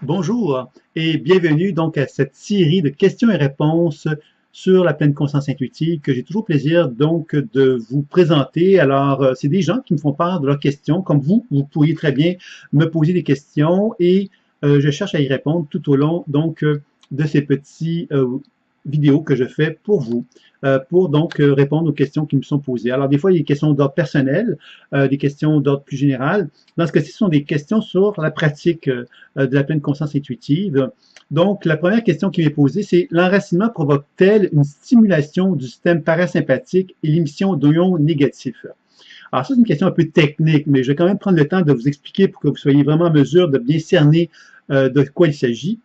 Bonjour et bienvenue donc à cette série de questions et réponses sur la pleine conscience intuitive que j'ai toujours plaisir donc de vous présenter. Alors, c'est des gens qui me font part de leurs questions, comme vous pourriez très bien me poser des questions et je cherche à y répondre tout au long donc de ces petits vidéos que je fais pour vous, pour donc répondre aux questions qui me sont posées. Alors, des fois, il y a des questions d'ordre personnel, des questions d'ordre plus général. Dans ce cas-ci, ce sont des questions sur la pratique de la pleine conscience intuitive. Donc, la première question qui m'est posée, c'est l'enracinement provoque-t-elle une stimulation du système parasympathique et l'émission d'ions négatifs? Alors, ça, c'est une question un peu technique, mais je vais quand même prendre le temps de vous expliquer pour que vous soyez vraiment en mesure de bien cerner de quoi il s'agit.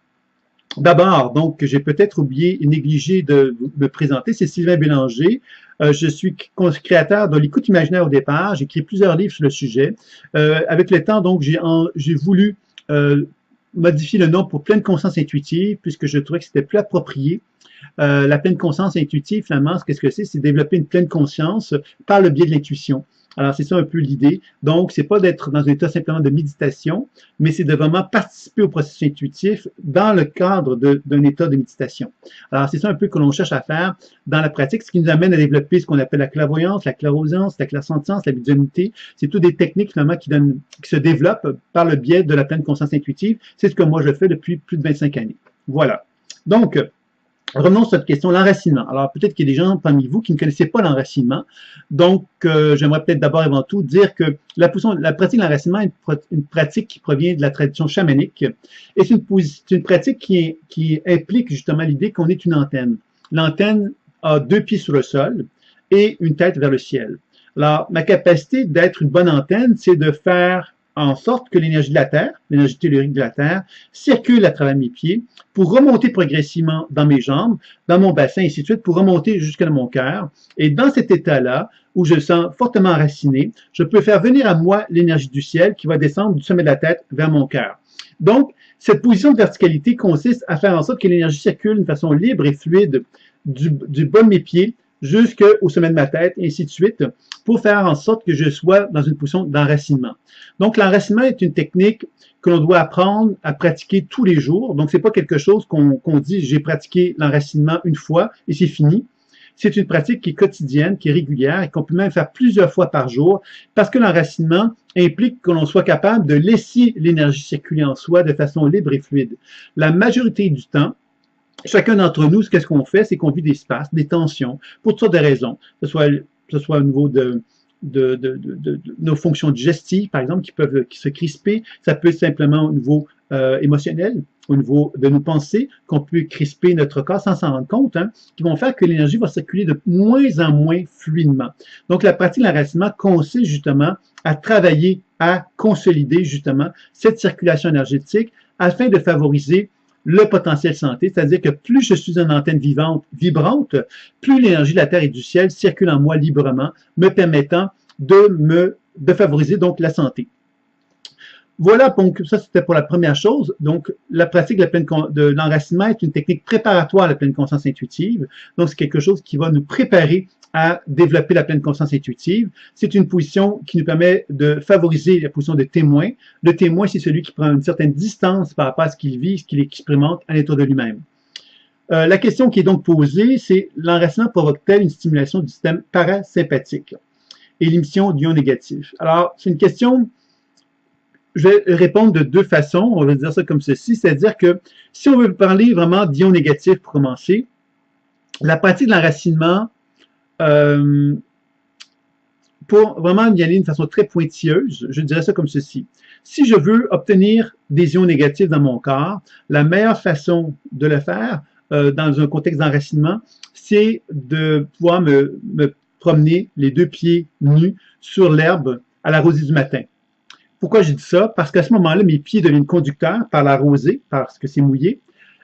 D'abord, donc, j'ai peut-être oublié et négligé de me présenter, c'est Sylvain Bélanger. Je suis créateur de l'écoute imaginaire au départ. J'ai écrit plusieurs livres sur le sujet. Avec le temps, donc, j'ai voulu modifier le nom pour pleine conscience intuitive, puisque je trouvais que c'était plus approprié. La pleine conscience intuitive, finalement, qu'est-ce que c'est? C'est développer une pleine conscience par le biais de l'intuition. Alors, c'est ça un peu l'idée. Donc, c'est pas d'être dans un état simplement de méditation, mais c'est de vraiment participer au processus intuitif dans le cadre d'un état de méditation. Alors, c'est ça un peu que l'on cherche à faire dans la pratique, ce qui nous amène à développer ce qu'on appelle la clairvoyance, la clairaudience, la clairsentience, la médiumnité. C'est toutes des techniques, finalement, qui se développent par le biais de la pleine conscience intuitive. C'est ce que moi, je fais depuis plus de 25 années. Voilà. Donc, revenons sur cette question, l'enracinement. Alors, peut-être qu'il y a des gens parmi vous qui ne connaissaient pas l'enracinement. Donc, j'aimerais peut-être d'abord et avant tout dire que la pratique de l'enracinement est une pratique qui provient de la tradition chamanique et c'est une pratique qui implique justement l'idée qu'on est une antenne. L'antenne a deux pieds sur le sol et une tête vers le ciel. Alors, ma capacité d'être une bonne antenne, c'est de faire en sorte que l'énergie de la Terre, l'énergie tellurique de la Terre, circule à travers mes pieds pour remonter progressivement dans mes jambes, dans mon bassin, et ainsi de suite, pour remonter jusqu'à mon cœur. Et dans cet état-là, où je sens fortement enraciné, je peux faire venir à moi l'énergie du ciel qui va descendre du sommet de la tête vers mon cœur. Donc, cette position de verticalité consiste à faire en sorte que l'énergie circule d'une façon libre et fluide du bas de mes pieds jusqu'au sommet de ma tête, et ainsi de suite, pour faire en sorte que je sois dans une position d'enracinement. Donc, l'enracinement est une technique que l'on doit apprendre à pratiquer tous les jours. Donc, c'est pas quelque chose qu'on dit, j'ai pratiqué l'enracinement une fois et c'est fini. C'est une pratique qui est quotidienne, qui est régulière et qu'on peut même faire plusieurs fois par jour parce que l'enracinement implique que l'on soit capable de laisser l'énergie circuler en soi de façon libre et fluide. La majorité du temps, chacun d'entre nous, qu'est-ce qu'on fait? C'est qu'on vit des spasmes, des tensions, pour toutes sortes de raisons. Que ce soit au niveau de nos fonctions digestives, par exemple, qui se crisper. Ça peut être simplement au niveau émotionnel, au niveau de nos pensées, qu'on peut crisper notre corps sans s'en rendre compte, qui vont faire que l'énergie va circuler de moins en moins fluidement. Donc, la pratique de l'enracinement consiste justement à travailler, à consolider justement cette circulation énergétique afin de favoriser le potentiel santé, c'est-à-dire que plus je suis une antenne vivante, vibrante, plus l'énergie de la Terre et du ciel circule en moi librement, me permettant de favoriser donc la santé. Voilà, donc ça c'était pour la première chose. Donc, la pratique de l'enracinement est une technique préparatoire à la pleine conscience intuitive. Donc, c'est quelque chose qui va nous préparer à développer la pleine conscience intuitive. C'est une position qui nous permet de favoriser la position de témoin. Le témoin, c'est celui qui prend une certaine distance par rapport à ce qu'il vit, ce qu'il expérimente à l'intérieur de lui-même. La question qui est donc posée, c'est l'enracinement provoque-t-elle une stimulation du système parasympathique et l'émission d'ions négatifs? Alors, c'est une question, je vais répondre de deux façons, on va dire ça comme ceci, c'est-à-dire que si on veut parler vraiment d'ions négatifs pour commencer, la pratique de l'enracinement, pour vraiment y aller d'une façon très pointilleuse, je dirais ça comme ceci. Si je veux obtenir des ions négatifs dans mon corps, la meilleure façon de le faire dans un contexte d'enracinement, c'est de pouvoir me promener les deux pieds nus sur l'herbe à la rosée du matin. Pourquoi j'ai dit ça? Parce qu'à ce moment-là, mes pieds deviennent conducteurs par la rosée, parce que c'est mouillé.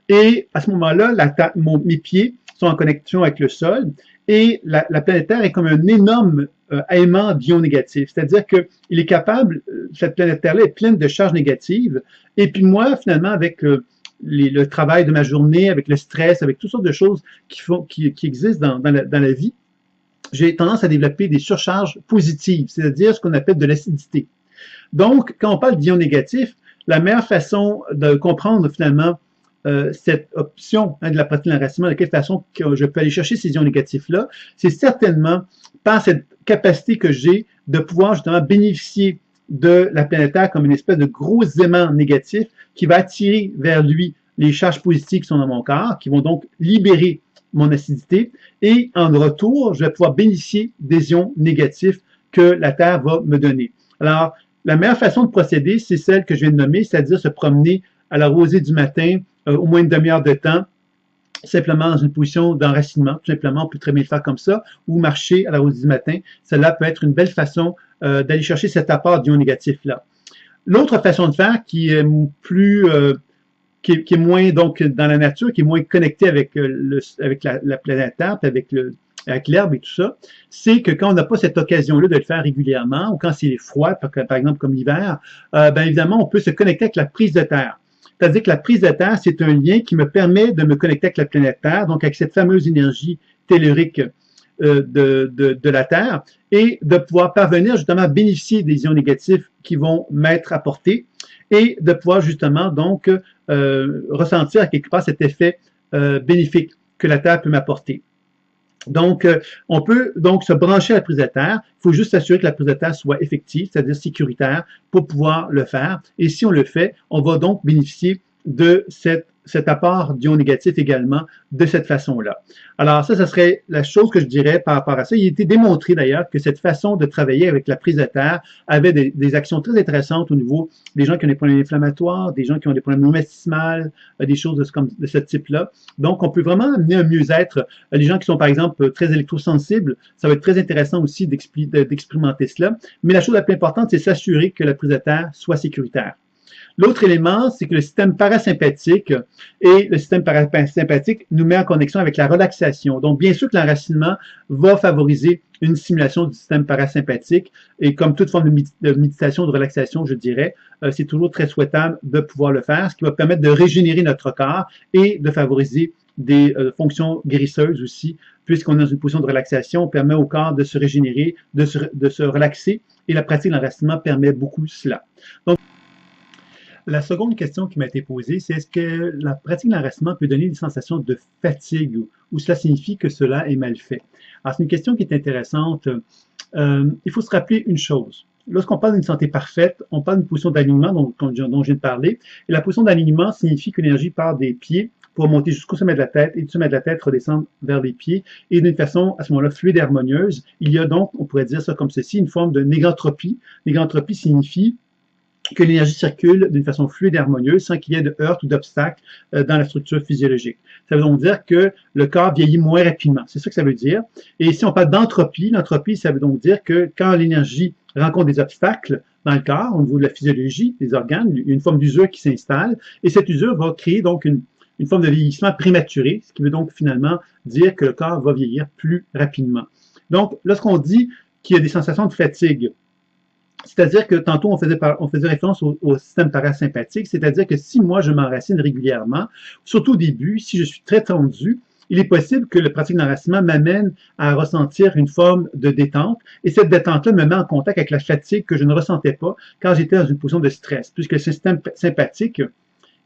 Et à ce moment-là, mes pieds sont en connexion avec le sol et la planète Terre est comme un énorme aimant d'ions négatifs. C'est-à-dire qu'il est capable, cette planète Terre-là est pleine de charges négatives. Et puis moi, finalement, avec le travail de ma journée, avec le stress, avec toutes sortes de choses qui existent dans la vie, j'ai tendance à développer des surcharges positives, c'est-à-dire ce qu'on appelle de l'acidité. Donc, quand on parle d'ions négatifs, la meilleure façon de comprendre finalement cette option de la pratique de l'enracinement, de quelle façon que je peux aller chercher ces ions négatifs-là, c'est certainement par cette capacité que j'ai de pouvoir justement bénéficier de la planète Terre comme une espèce de gros aimant négatif qui va attirer vers lui les charges positives qui sont dans mon corps, qui vont donc libérer mon acidité, et en retour, je vais pouvoir bénéficier des ions négatifs que la Terre va me donner. Alors, la meilleure façon de procéder, c'est celle que je viens de nommer, c'est-à-dire se promener à la rosée du matin, au moins une demi-heure de temps, simplement dans une position d'enracinement, tout simplement, on peut très bien le faire comme ça, ou marcher à la rosée du matin. Cela peut être une belle façon d'aller chercher cet apport d'ions négatifs-là. L'autre façon de faire, qui est plus qui est moins donc dans la nature, qui est moins connecté avec la planète Terre, avec l'herbe et tout ça, c'est que quand on n'a pas cette occasion-là de le faire régulièrement, ou quand c'est froid, par exemple comme l'hiver, bien évidemment, on peut se connecter avec la prise de terre. C'est-à-dire que la prise de terre, c'est un lien qui me permet de me connecter avec la planète Terre, donc avec cette fameuse énergie tellurique de la Terre, et de pouvoir parvenir justement à bénéficier des ions négatifs qui vont m'être apportés, et de pouvoir justement donc ressentir à quelque part cet effet bénéfique que la Terre peut m'apporter. Donc, on peut donc se brancher à la prise de terre. Il faut juste s'assurer que la prise de terre soit effective, c'est-à-dire sécuritaire, pour pouvoir le faire. Et si on le fait, on va donc bénéficier de cet apport d'ions négatifs également de cette façon-là. Alors ça serait la chose que je dirais par rapport à ça. Il a été démontré d'ailleurs que cette façon de travailler avec la prise de terre avait des actions très intéressantes au niveau des gens qui ont des problèmes inflammatoires, des gens qui ont des problèmes rhumatismales, des choses de ce type-là. Donc, on peut vraiment amener un mieux-être. Les gens qui sont, par exemple, très électrosensibles, ça va être très intéressant aussi d'expérimenter cela. Mais la chose la plus importante, c'est s'assurer que la prise de terre soit sécuritaire. L'autre élément, c'est que le système parasympathique et le système parasympathique nous met en connexion avec la relaxation. Donc, bien sûr que l'enracinement va favoriser une stimulation du système parasympathique et comme toute forme de méditation, de relaxation, je dirais, c'est toujours très souhaitable de pouvoir le faire, ce qui va permettre de régénérer notre corps et de favoriser des fonctions guérisseuses aussi, puisqu'on est dans une position de relaxation, on permet au corps de se régénérer, de se relaxer, et la pratique de l'enracinement permet beaucoup cela. Donc, la seconde question qui m'a été posée, c'est est-ce que la pratique de l'enracinement peut donner des sensations de fatigue ou cela signifie que cela est mal fait? Alors, c'est une question qui est intéressante. Il faut se rappeler une chose. Lorsqu'on parle d'une santé parfaite, on parle d'une position d'alignement dont je viens de parler. Et la position d'alignement signifie que l'énergie part des pieds pour monter jusqu'au sommet de la tête et du sommet de la tête redescendre vers les pieds et d'une façon à ce moment-là fluide et harmonieuse. Il y a donc, on pourrait dire ça comme ceci, une forme de négantropie. Négantropie signifie que l'énergie circule d'une façon fluide et harmonieuse sans qu'il y ait de heurts ou d'obstacles dans la structure physiologique. Ça veut donc dire que le corps vieillit moins rapidement. C'est ça que ça veut dire. Et si on parle d'entropie, l'entropie, ça veut donc dire que quand l'énergie rencontre des obstacles dans le corps, au niveau de la physiologie, des organes, il y a une forme d'usure qui s'installe et cette usure va créer donc une forme de vieillissement prématuré, ce qui veut donc finalement dire que le corps va vieillir plus rapidement. Donc, lorsqu'on dit qu'il y a des sensations de fatigue, c'est-à-dire que tantôt, on faisait référence au système parasympathique, c'est-à-dire que si moi, je m'enracine régulièrement, surtout au début, si je suis très tendu, il est possible que la pratique d'enracinement m'amène à ressentir une forme de détente, et cette détente-là me met en contact avec la fatigue que je ne ressentais pas quand j'étais dans une position de stress, puisque le système sympathique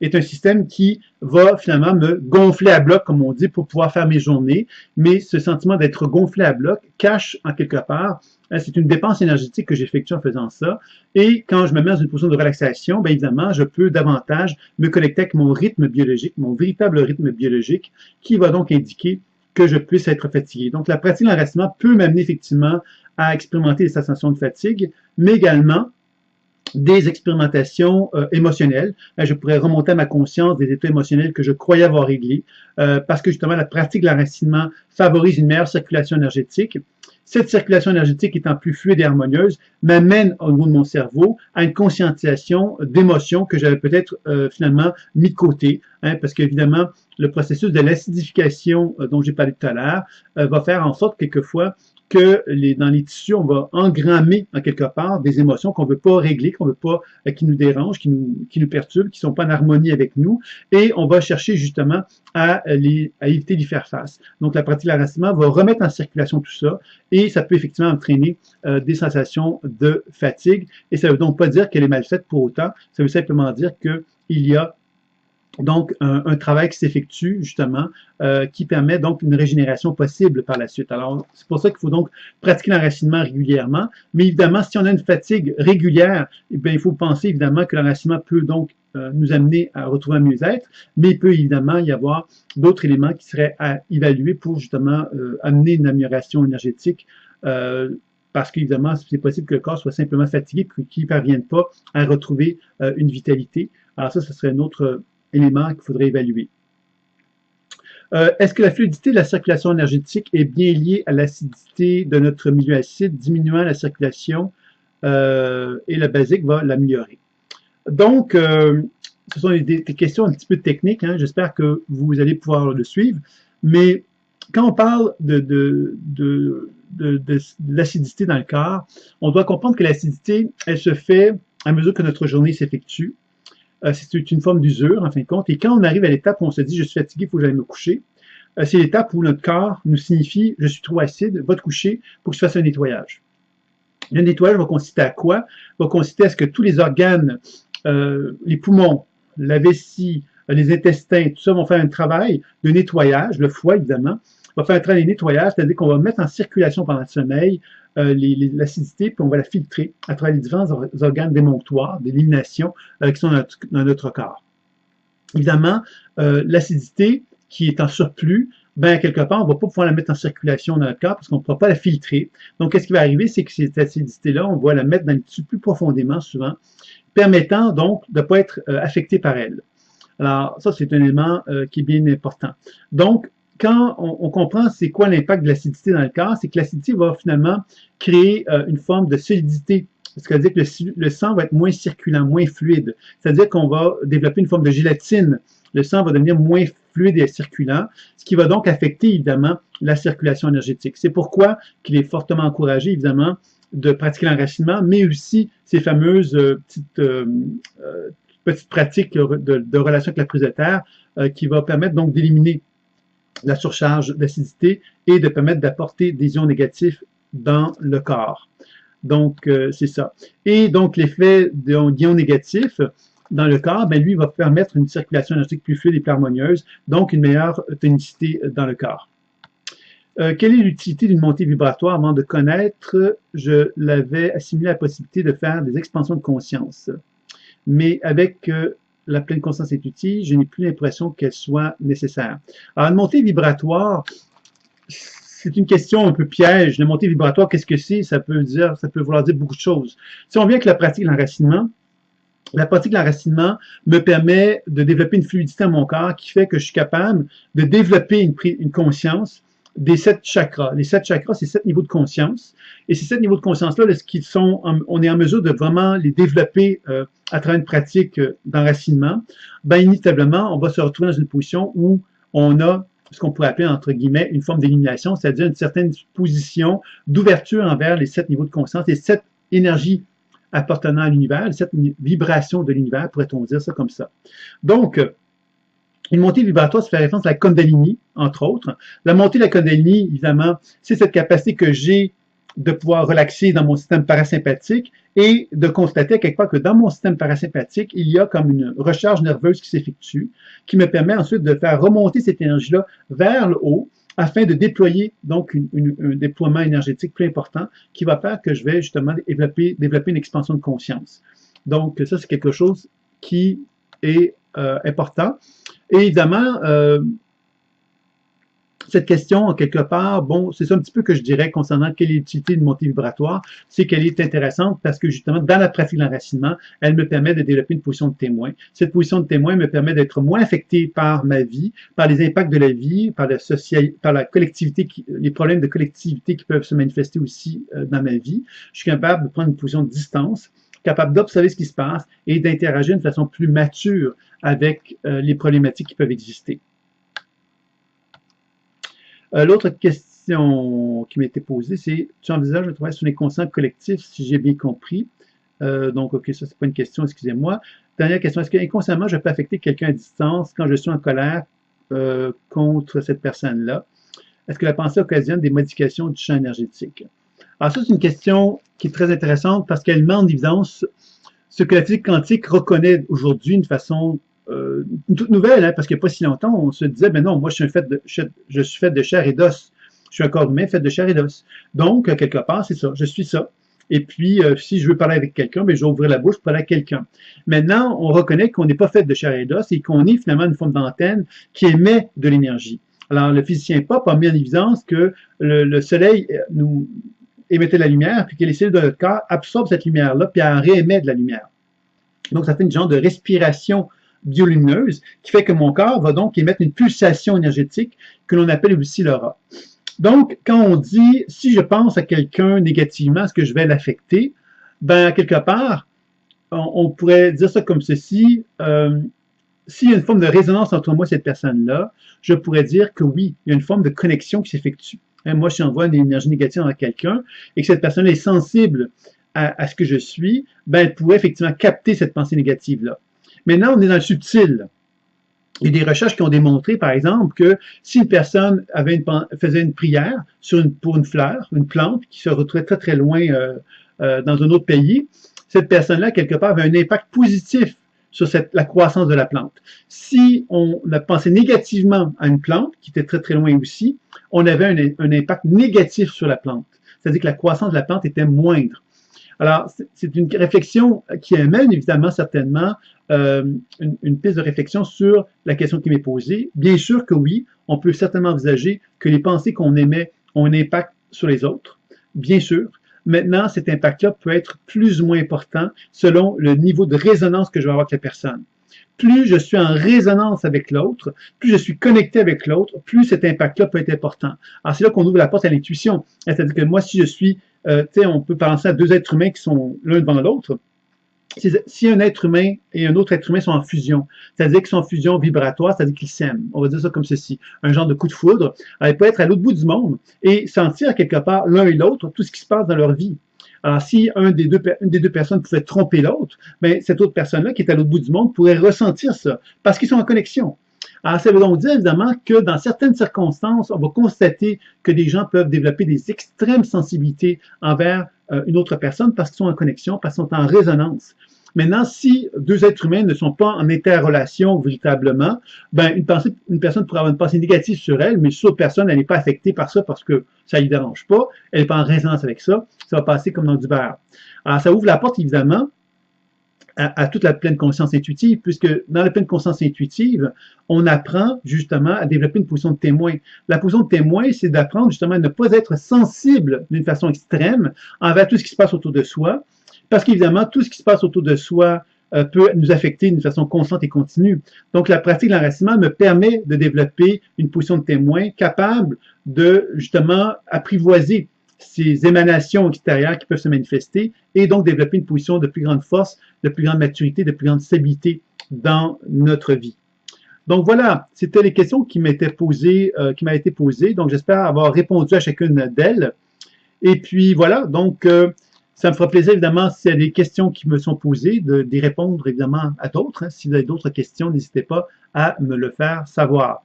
est un système qui va finalement me gonfler à bloc, comme on dit, pour pouvoir faire mes journées, mais ce sentiment d'être gonflé à bloc cache en quelque part, c'est une dépense énergétique que j'effectue en faisant ça, et quand je me mets dans une position de relaxation, bien évidemment, je peux davantage me connecter avec mon rythme biologique, mon véritable rythme biologique, qui va donc indiquer que je puisse être fatigué. Donc, la pratique de l'enracinement peut m'amener effectivement à expérimenter des sensations de fatigue, mais également des expérimentations émotionnelles. Je pourrais remonter à ma conscience des états émotionnels que je croyais avoir réglés, parce que justement la pratique de l'enracinement favorise une meilleure circulation énergétique. Cette circulation énergétique étant plus fluide et harmonieuse m'amène au niveau de mon cerveau à une conscientisation d'émotions que j'avais peut-être finalement mis de côté, parce qu'évidemment le processus de l'acidification dont j'ai parlé tout à l'heure va faire en sorte quelquefois dans les tissus, on va engrammer en quelque part des émotions qu'on ne veut pas régler, qu'on veut pas, qui nous dérangent, qui nous perturbent, qui ne sont pas en harmonie avec nous, et on va chercher justement à éviter d'y faire face. Donc, la pratique de l'enracinement va remettre en circulation tout ça, et ça peut effectivement entraîner des sensations de fatigue, et ça ne veut donc pas dire qu'elle est mal faite pour autant, ça veut simplement dire qu'il y a donc un travail qui s'effectue justement, qui permet donc une régénération possible par la suite. Alors, c'est pour ça qu'il faut donc pratiquer l'enracinement régulièrement, mais évidemment, si on a une fatigue régulière, eh bien, il faut penser évidemment que l'enracinement peut donc nous amener à retrouver un mieux-être, mais il peut évidemment y avoir d'autres éléments qui seraient à évaluer pour justement amener une amélioration énergétique, parce qu'évidemment, c'est possible que le corps soit simplement fatigué et qu'il ne parvienne pas à retrouver une vitalité. Alors ça serait un autre élément qu'il faudrait évaluer. Est-ce que la fluidité de la circulation énergétique est bien liée à l'acidité de notre milieu acide, diminuant la circulation et le basique va l'améliorer? Donc, ce sont des questions un petit peu techniques, hein, j'espère que vous allez pouvoir le suivre, mais quand on parle de l'acidité dans le corps, on doit comprendre que l'acidité, elle se fait à mesure que notre journée s'effectue. C'est une forme d'usure, en fin de compte. Et quand on arrive à l'étape où on se dit « je suis fatigué, il faut que j'aille me coucher », c'est l'étape où notre corps nous signifie « je suis trop acide, va te coucher pour que je fasse un nettoyage ». Le nettoyage va consister à quoi? Va consister à ce que tous les organes, les poumons, la vessie, les intestins, tout ça vont faire un travail de nettoyage, le foie évidemment, va faire un travail de nettoyage, c'est-à-dire qu'on va mettre en circulation pendant le sommeil l'acidité, puis on va la filtrer à travers les différents organes démonctoires, d'élimination qui sont dans notre corps. Évidemment, l'acidité qui est en surplus, ben quelque part, on ne va pas pouvoir la mettre en circulation dans notre corps parce qu'on ne pourra pas la filtrer. Donc, qu'est-ce qui va arriver? C'est que cette acidité-là, on va la mettre dans les tissus plus profondément souvent, permettant donc de ne pas être affecté par elle. Alors, ça, c'est un élément qui est bien important. Donc, quand on comprend c'est quoi l'impact de l'acidité dans le corps, c'est que l'acidité va finalement créer une forme de solidité. C'est-à-dire que le sang va être moins circulant, moins fluide. C'est-à-dire qu'on va développer une forme de gélatine. Le sang va devenir moins fluide et circulant, ce qui va donc affecter évidemment la circulation énergétique. C'est pourquoi il est fortement encouragé évidemment de pratiquer l'enracinement, mais aussi ces fameuses petites pratiques de relation avec la prise de terre qui va permettre donc d'éliminer la surcharge d'acidité et de permettre d'apporter des ions négatifs dans le corps. Donc, c'est ça. Et donc, l'effet d'ions négatifs dans le corps, ben, lui, va permettre une circulation énergétique plus fluide et plus harmonieuse, donc une meilleure tonicité dans le corps. Quelle est l'utilité d'une montée vibratoire? Avant de connaître, je l'avais assimilé à la possibilité de faire des expansions de conscience. Mais avec la pleine conscience intuitive, je n'ai plus l'impression qu'elle soit nécessaire. Alors, une montée vibratoire, c'est une question un peu piège. La montée vibratoire, qu'est-ce que c'est? Ça peut vouloir dire beaucoup de choses. Si on vient avec la pratique de l'enracinement, la pratique de l'enracinement me permet de développer une fluidité dans mon corps qui fait que je suis capable de développer une conscience des 7 chakras. Les 7 chakras, c'est 7 niveaux de conscience. Et ces 7 niveaux de conscience-là, on est en mesure de vraiment les développer à travers une pratique d'enracinement. Ben, inévitablement, on va se retrouver dans une position où on a ce qu'on pourrait appeler, entre guillemets, une forme d'élimination, c'est-à-dire une certaine position d'ouverture envers les 7 niveaux de conscience, les 7 énergies appartenant à l'univers, les 7 vibrations de l'univers, pourrait-on dire ça comme ça. Donc, une montée vibratoire, ça fait référence à la Kundalini, entre autres. La montée de la Kundalini, évidemment, c'est cette capacité que j'ai de pouvoir relaxer dans mon système parasympathique et de constater quelque part que dans mon système parasympathique, il y a comme une recharge nerveuse qui s'effectue, qui me permet ensuite de faire remonter cette énergie-là vers le haut afin de déployer donc un déploiement énergétique plus important qui va faire que je vais justement développer une expansion de conscience. Donc, ça, c'est quelque chose qui est important. Et évidemment, cette question, en quelque part, bon, c'est ça un petit peu que je dirais concernant quelle est l'utilité d'une montée vibratoire, c'est qu'elle est intéressante parce que justement, dans la pratique de l'enracinement, elle me permet de développer une position de témoin. Cette position de témoin me permet d'être moins affecté par ma vie, par les impacts de la vie, par la collectivité, les problèmes de collectivité qui peuvent se manifester aussi dans ma vie. Je suis capable de prendre une position de distance, capable d'observer ce qui se passe et d'interagir de façon plus mature avec les problématiques qui peuvent exister. L'autre question question qui m'a été posée, c'est « Tu envisages de travailler sur l'inconscient collectif, si j'ai bien compris? » Donc, OK, ça, c'est pas une question, excusez-moi. Dernière question, est-ce que inconsciemment, je peux affecter quelqu'un à distance quand je suis en colère contre cette personne-là? Est-ce que la pensée occasionne des modifications du champ énergétique? Alors ça, c'est une question qui est très intéressante parce qu'elle met en évidence ce que la physique quantique reconnaît aujourd'hui d'une façon toute nouvelle, hein, parce qu'il n'y a pas si longtemps, on se disait, ben non, moi, je suis fait de chair et d'os. Je suis un corps humain fait de chair et d'os. Donc, quelque part, c'est ça, je suis ça. Et puis, si je veux parler avec quelqu'un, ben, je vais ouvrir la bouche pour parler à quelqu'un. Maintenant, on reconnaît qu'on n'est pas fait de chair et d'os et qu'on est finalement une forme d'antenne qui émet de l'énergie. Alors, le physicien Pop a mis en évidence que le soleil nous émettait de la lumière, puis que les cellules de notre corps absorbent cette lumière-là, puis elle réémet de la lumière. Donc, ça fait une genre de respiration biolumineuse qui fait que mon corps va donc émettre une pulsation énergétique que l'on appelle aussi l'aura. Donc, quand on dit, si je pense à quelqu'un négativement, est-ce que je vais l'affecter? Ben, quelque part, on pourrait dire ça comme ceci. S'il y a une forme de résonance entre moi et cette personne-là, je pourrais dire que oui, il y a une forme de connexion qui s'effectue. Moi, si j'envoie une énergie négative à quelqu'un et que cette personne est sensible à ce que je suis, ben, elle pourrait effectivement capter cette pensée négative-là. Maintenant, on est dans le subtil. Il y a des recherches qui ont démontré, par exemple, que si une personne faisait une prière pour une fleur, une plante, qui se retrouvait très, très loin dans un autre pays, cette personne-là, quelque part, avait un impact positif sur la croissance de la plante. Si on a pensé négativement à une plante, qui était très, très loin aussi, on avait un impact négatif sur la plante. C'est-à-dire que la croissance de la plante était moindre. Alors, c'est une réflexion qui amène évidemment certainement une piste de réflexion sur la question qui m'est posée. Bien sûr que oui, on peut certainement envisager que les pensées qu'on émet ont un impact sur les autres, bien sûr. Maintenant, cet impact-là peut être plus ou moins important selon le niveau de résonance que je vais avoir avec la personne. Plus je suis en résonance avec l'autre, plus je suis connecté avec l'autre, plus cet impact-là peut être important. Alors, c'est là qu'on ouvre la porte à l'intuition. C'est-à-dire que moi, si je suis, on peut penser à deux êtres humains qui sont l'un devant l'autre. Si un être humain et un autre être humain sont en fusion, c'est-à-dire qu'ils sont en fusion vibratoire, c'est-à-dire qu'ils s'aiment. On va dire ça comme ceci, un genre de coup de foudre. Alors, ils peuvent être à l'autre bout du monde et sentir quelque part l'un et l'autre tout ce qui se passe dans leur vie. Alors, si une des deux personnes pouvait tromper l'autre, ben, cette autre personne-là qui est à l'autre bout du monde pourrait ressentir ça parce qu'ils sont en connexion. Alors, ça veut donc dire évidemment que dans certaines circonstances, on va constater que des gens peuvent développer des extrêmes sensibilités envers une autre personne parce qu'ils sont en connexion, parce qu'ils sont en résonance. Maintenant, si deux êtres humains ne sont pas en interrelation véritablement, ben une personne pourrait avoir une pensée négative sur elle, mais si l'autre personne, elle n'est pas affectée par ça parce que ça ne lui dérange pas, elle n'est pas en résonance avec ça, ça va passer comme dans du beurre. Alors, ça ouvre la porte, évidemment, à toute la pleine conscience intuitive, puisque dans la pleine conscience intuitive, on apprend justement à développer une position de témoin. La position de témoin, c'est d'apprendre justement à ne pas être sensible d'une façon extrême envers tout ce qui se passe autour de soi, parce qu'évidemment, tout ce qui se passe autour de soi peut nous affecter d'une façon constante et continue. Donc, la pratique de l'enracinement me permet de développer une position de témoin capable de justement apprivoiser ces émanations extérieures qui peuvent se manifester et donc développer une position de plus grande force, de plus grande maturité, de plus grande stabilité dans notre vie. Donc voilà, c'était les questions qui m'avaient été posées. Donc j'espère avoir répondu à chacune d'elles. Et puis voilà, donc ça me fera plaisir évidemment s'il y a des questions qui me sont posées, d'y répondre évidemment à d'autres. Si vous avez d'autres questions, n'hésitez pas à me le faire savoir.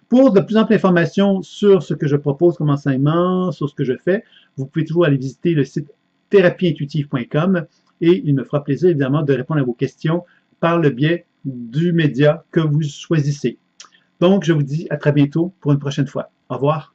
Pour de plus amples informations sur ce que je propose comme enseignement, sur ce que je fais, vous pouvez toujours aller visiter le site thérapie-intuitive.com et il me fera plaisir évidemment de répondre à vos questions par le biais du média que vous choisissez. Donc, je vous dis à très bientôt pour une prochaine fois. Au revoir.